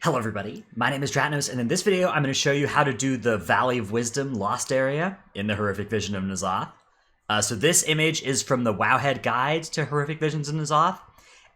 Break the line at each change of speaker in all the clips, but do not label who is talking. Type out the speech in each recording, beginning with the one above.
Hello everybody, my name is Dratnos, and in this video I'm going to show you how to do the Valley of Wisdom Lost area in the Horrific Vision of N'Zoth. So this image is from the Wowhead Guide to Horrific Visions of N'Zoth,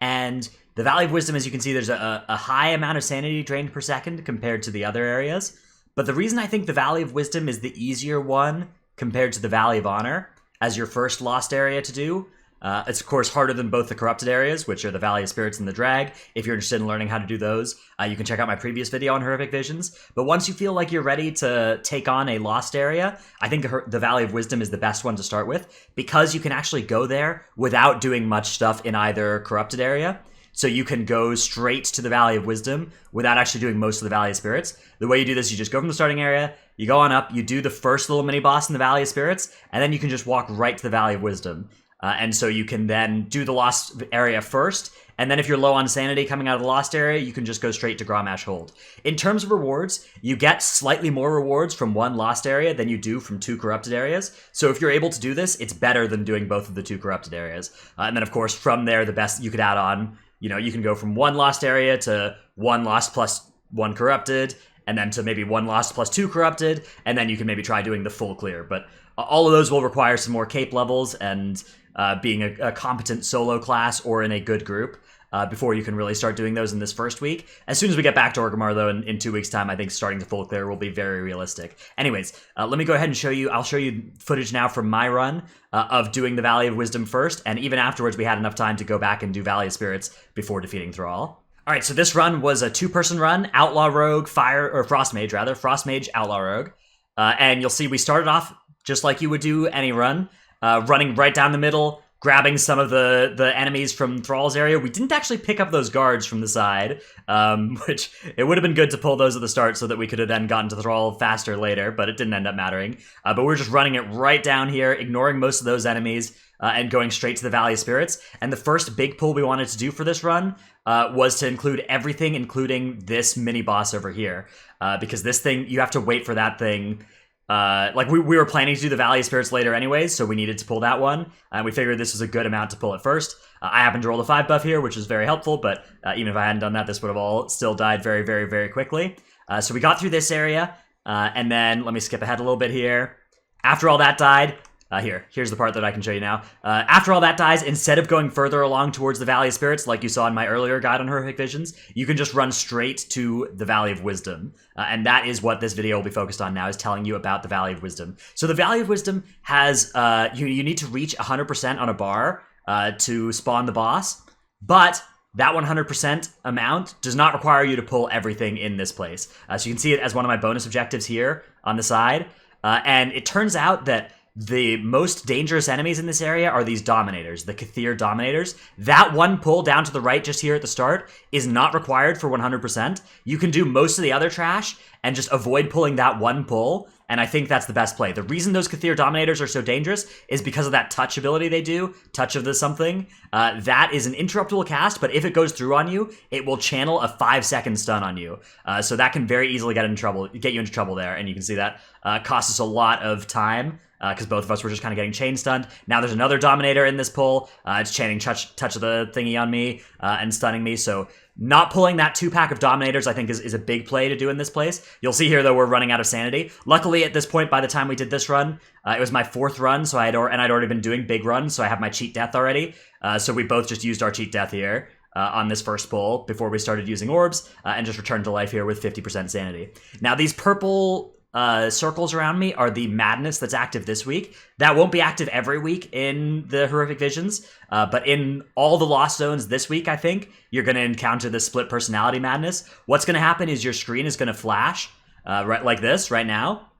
and the Valley of Wisdom, as you can see, there's a high amount of sanity drained per second compared to the other areas, but the reason I think the Valley of Wisdom is the easier one compared to the Valley of Honor as your first lost area to do. It's of course harder than both the corrupted areas, which are the Valley of Spirits and the Drag. If you're interested in learning how to do those, you can check out my previous video on Horrific Visions. But once you feel like you're ready to take on a lost area, I think the Valley of Wisdom is the best one to start with, because you can actually go there without doing much stuff in either corrupted area. So you can go straight to the Valley of Wisdom without actually doing most of the Valley of Spirits. The way you do this, you just go from the starting area, you go on up, you do the first little mini-boss in the Valley of Spirits, and then you can just walk right to the Valley of Wisdom. And so you can then do the lost area first, and then if you're low on sanity coming out of the lost area, you can just go straight to Grommash Hold. In terms of rewards, you get slightly more rewards from one lost area than you do from two corrupted areas. So if you're able to do this, it's better than doing both of the two corrupted areas. And then of course, from there, the best you could add on, you can go from one lost area to one lost plus one corrupted, and then to maybe one lost plus two corrupted, and then you can maybe try doing the full clear. But all of those will require some more cape levels and being a competent solo class or in a good group before you can really start doing those in this first week. As soon as we get back to Orgrimmar, though, in 2 weeks' time, I think starting to full clear will be very realistic. Anyways, let me go ahead and show you. I'll show you footage now from my run of doing the Valley of Wisdom first, and even afterwards, we had enough time to go back and do Valley of Spirits before defeating Thrall. All right, so this run was a two-person run: Outlaw Rogue, Frost Mage, Outlaw Rogue, and you'll see we started off just like you would do any run. Running right down the middle, grabbing some of the enemies from Thrall's area. We didn't actually pick up those guards from the side, which it would have been good to pull those at the start so that we could have then gotten to Thrall faster later, but it didn't end up mattering. But we're just running it right down here, ignoring most of those enemies, and going straight to the Valley of Spirits. And the first big pull we wanted to do for this run was to include everything, including this mini-boss over here. Because this thing, you have to wait for that thing. We were planning to do the Valley of Spirits later anyways, so we needed to pull that one, and we figured this was a good amount to pull it first. I happened to roll the 5 buff here, which is very helpful, but even if I hadn't done that, this would have all still died very, very, very quickly. So we got through this area, and then let me skip ahead a little bit here. After all that died, here's the part that I can show you now. After all that dies, instead of going further along towards the Valley of Spirits, like you saw in my earlier guide on Horrific Visions, you can just run straight to the Valley of Wisdom. And that is what this video will be focused on now, is telling you about the Valley of Wisdom. So the Valley of Wisdom has, you need to reach 100% on a bar to spawn the boss, but that 100% amount does not require you to pull everything in this place. So you can see it as one of my bonus objectives here on the side. And it turns out that the most dangerous enemies in this area are these Dominators, the Kathir Dominators. That one pull down to the right just here at the start is not required for 100%. You can do most of the other trash and just avoid pulling that one pull, and I think that's the best play. The reason those Kathir Dominators are so dangerous is because of that touch ability they do, Touch of the Something. That is an interruptible cast, but if it goes through on you, it will channel a 5-second stun on you. So that can very easily get you into trouble there, and you can see that costs us a lot of time, because both of us were just kind of getting chain stunned. Now there's another Dominator in this pull. It's chanting touch of the thingy on me and stunning me. So not pulling that 2-pack of Dominators, I think, is a big play to do in this place. You'll see here, though, we're running out of sanity. Luckily, at this point, by the time we did this run, it was my 4th run, so I'd already been doing big runs, so I have my cheat death already. So we both just used our cheat death here on this first pull before we started using orbs, and just returned to life here with 50% sanity. Now, these purple circles around me are the madness that's active this week. That won't be active every week in the Horrific Visions, but in all the Lost Zones this week, I think, you're going to encounter the split personality madness. What's going to happen is your screen is going to flash right like this right now,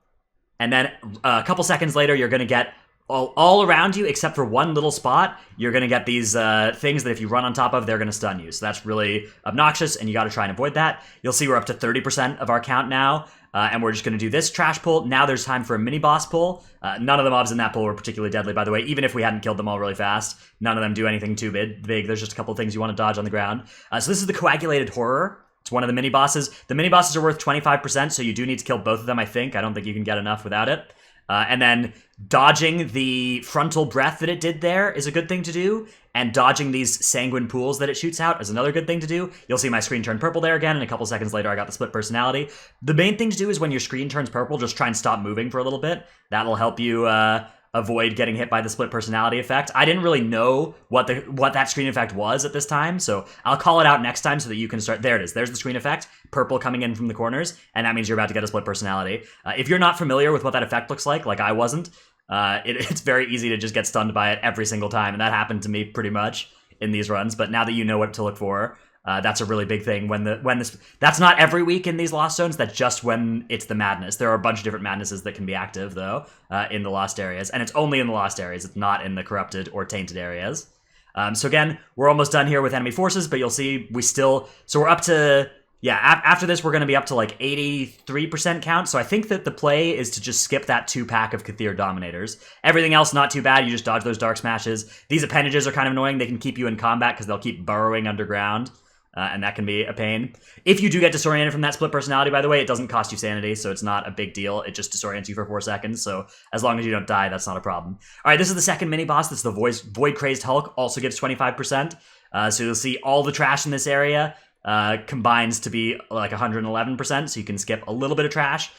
and then a couple seconds later, you're going to get all around you, except for one little spot, you're going to get these things that if you run on top of, they're going to stun you. So that's really obnoxious, and you got to try and avoid that. You'll see we're up to 30% of our count now. And we're just going to do this trash pull. Now there's time for a mini-boss pull. None of the mobs in that pull were particularly deadly, by the way. Even if we hadn't killed them all really fast, none of them do anything too big. There's just a couple of things you want to dodge on the ground. So this is the Coagulated Horror. It's one of the mini-bosses. The mini-bosses are worth 25%, so you do need to kill both of them, I think. I don't think you can get enough without it. And then dodging the frontal breath that it did there is a good thing to do. and dodging these sanguine pools that it shoots out is another good thing to do. You'll see my screen turn purple there again, and a couple seconds later I got the split personality. The main thing to do is when your screen turns purple, just try and stop moving for a little bit. That'll help you avoid getting hit by the split personality effect. I didn't really know what that screen effect was at this time, so I'll call it out next time so that you can start. There it is. There's the screen effect, purple coming in from the corners, and that means you're about to get a split personality. If you're not familiar with what that effect looks like I wasn't, it's very easy to just get stunned by it every single time, and that happened to me pretty much in these runs. But now that you know what to look for, that's a really big thing. That's not every week in these Lost Zones. That's just when it's the madness. There are a bunch of different madnesses that can be active though in the Lost areas, and it's only in the Lost areas. It's not in the corrupted or tainted areas. So again, we're almost done here with enemy forces, but you'll see so we're up to. Yeah, after this, we're going to be up to like 83% count, so I think that the play is to just skip that 2-pack of Kathir Dominators. Everything else, not too bad. You just dodge those Dark Smashes. These appendages are kind of annoying. They can keep you in combat because they'll keep burrowing underground, and that can be a pain. If you do get disoriented from that split personality, by the way, it doesn't cost you sanity, so it's not a big deal. It just disorients you for 4 seconds, so as long as you don't die, that's not a problem. All right, this is the second mini-boss. This is the Void Crazed Hulk, also gives 25%. So you'll see all the trash in this area combines to be like 111%, so you can skip a little bit of trash.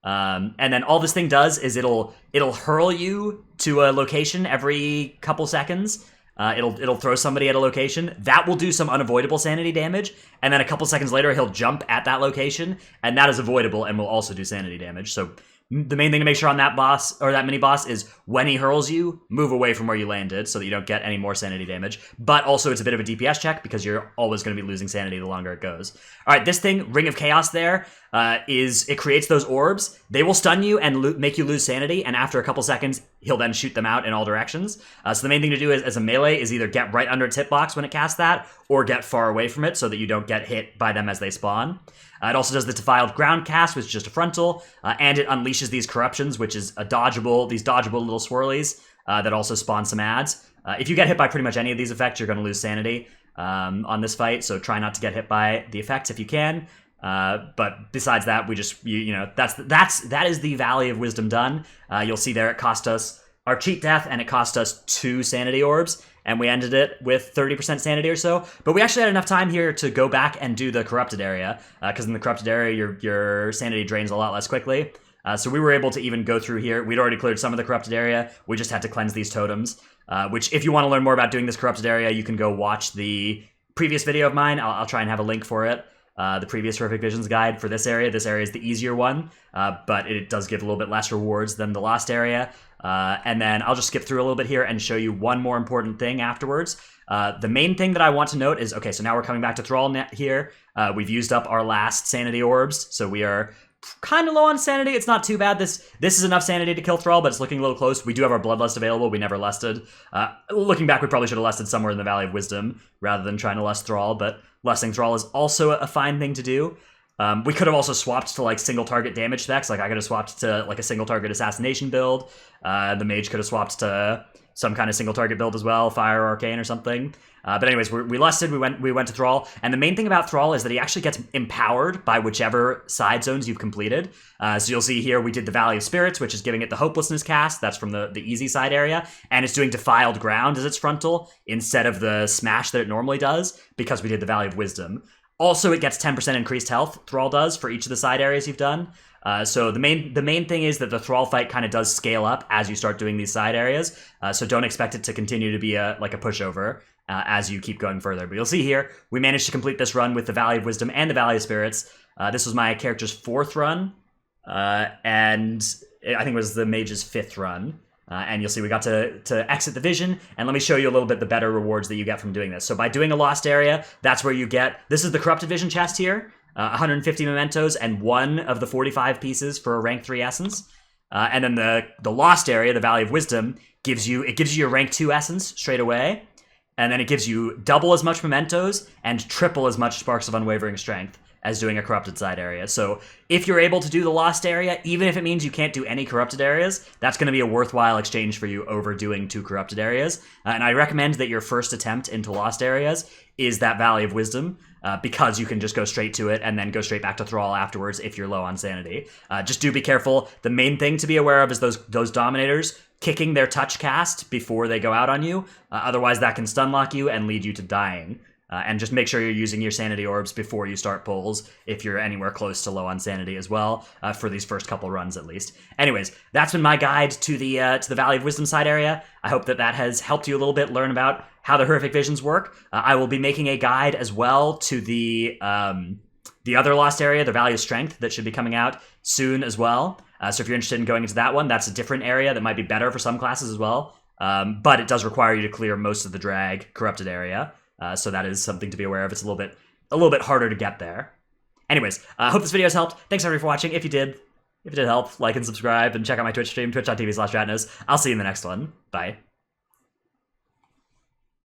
And then all this thing does is it'll hurl you to a location every couple seconds. It'll throw somebody at a location. That will do some unavoidable sanity damage, and then a couple seconds later he'll jump at that location, and that is avoidable and will also do sanity damage. So the main thing to make sure on that boss, or that mini-boss, is when he hurls you, move away from where you landed so that you don't get any more sanity damage. But also it's a bit of a DPS check because you're always going to be losing sanity the longer it goes. All right, this thing, Ring of Chaos there, it creates those orbs. They will stun you and make you lose sanity, and after a couple seconds, he'll then shoot them out in all directions. So the main thing to do as a melee is either get right under its hitbox when it casts that, or get far away from it so that you don't get hit by them as they spawn. It also does the Defiled Ground cast, which is just a frontal, and it unleashes these corruptions, which is these dodgeable little swirlies that also spawn some adds. If you get hit by pretty much any of these effects, you're going to lose sanity on this fight, so try not to get hit by the effects if you can. But besides that, that is the Valley of Wisdom done. You'll see there it cost us our cheat death, and it cost us 2 sanity orbs, and we ended it with 30% sanity or so. But we actually had enough time here to go back and do the corrupted area, because in the corrupted area, your sanity drains a lot less quickly. So we were able to even go through here. We'd already cleared some of the corrupted area. We just had to cleanse these totems, which if you want to learn more about doing this corrupted area, you can go watch the previous video of mine. I'll try and have a link for it. The previous Horrific Visions guide for this area. This area is the easier one, but it does give a little bit less rewards than the Lost area. And then I'll just skip through a little bit here and show you one more important thing afterwards. The main thing that I want to note is, okay, so now we're coming back to Thrall here. We've used up our last sanity orbs, so we are kind of low on sanity. It's not too bad. This is enough sanity to kill Thrall, but it's looking a little close. We do have our Bloodlust available. We never lusted. Looking back, we probably should have lusted somewhere in the Valley of Wisdom rather than trying to lust Thrall, but lusting Thrall is also a fine thing to do. We could have also swapped to like single target damage specs. Like I could have swapped to like a single target assassination build. The mage could have swapped to some kind of single target build as well, fire or arcane or something. But anyways, we lusted, we went to Thrall, and the main thing about Thrall is that he actually gets empowered by whichever side zones you've completed. So you'll see here we did the Valley of Spirits, which is giving it the Hopelessness cast. That's from the easy side area, and it's doing Defiled Ground as its frontal instead of the smash that it normally does because we did the Valley of Wisdom. Also, it gets 10% increased health, Thrall does, for each of the side areas you've done. So the main thing is that the Thrall fight kind of does scale up as you start doing these side areas. So don't expect it to continue to be a pushover as you keep going further. But you'll see here, we managed to complete this run with the Valley of Wisdom and the Valley of Spirits. This was my character's 4th run, and I think it was the mage's 5th run. And you'll see we got to exit the vision, and let me show you a little bit the better rewards that you get from doing this. So by doing a lost area, that's where you get, this is the corrupted vision chest here, 150 mementos and 1 of the 45 pieces for a rank 3 essence. And then the lost area, the Valley of Wisdom, gives you your rank 2 essence straight away, and then it gives you double as much mementos and triple as much Sparks of Unwavering Strength. as doing a corrupted side area. So if you're able to do the lost area, even if it means you can't do any corrupted areas, that's going to be a worthwhile exchange for you over doing 2 corrupted areas. And I recommend that your first attempt into lost areas is that Valley of Wisdom, because you can just go straight to it and then go straight back to Thrall afterwards if you're low on sanity. Just do be careful. The main thing to be aware of is those Dominators kicking their touch cast before they go out on you. Otherwise, that can stun lock you and lead you to dying. And just make sure you're using your sanity orbs before you start pulls if you're anywhere close to low on sanity as well, for these first couple runs at least. Anyways, that's been my guide to the Valley of Wisdom side area. I hope that has helped you a little bit learn about how the Horrific Visions work. I will be making a guide as well to the other lost area, the Valley of Strength, that should be coming out soon as well. So if you're interested in going into that one, that's a different area that might be better for some classes as well. But it does require you to clear most of the drag corrupted area. So that is something to be aware of. It's a little bit harder to get there. Anyways, I hope this video has helped. Thanks everybody for watching. If it did help, like and subscribe, and check out my Twitch stream, twitch.tv/Dratnos. I'll see you in the next one. Bye.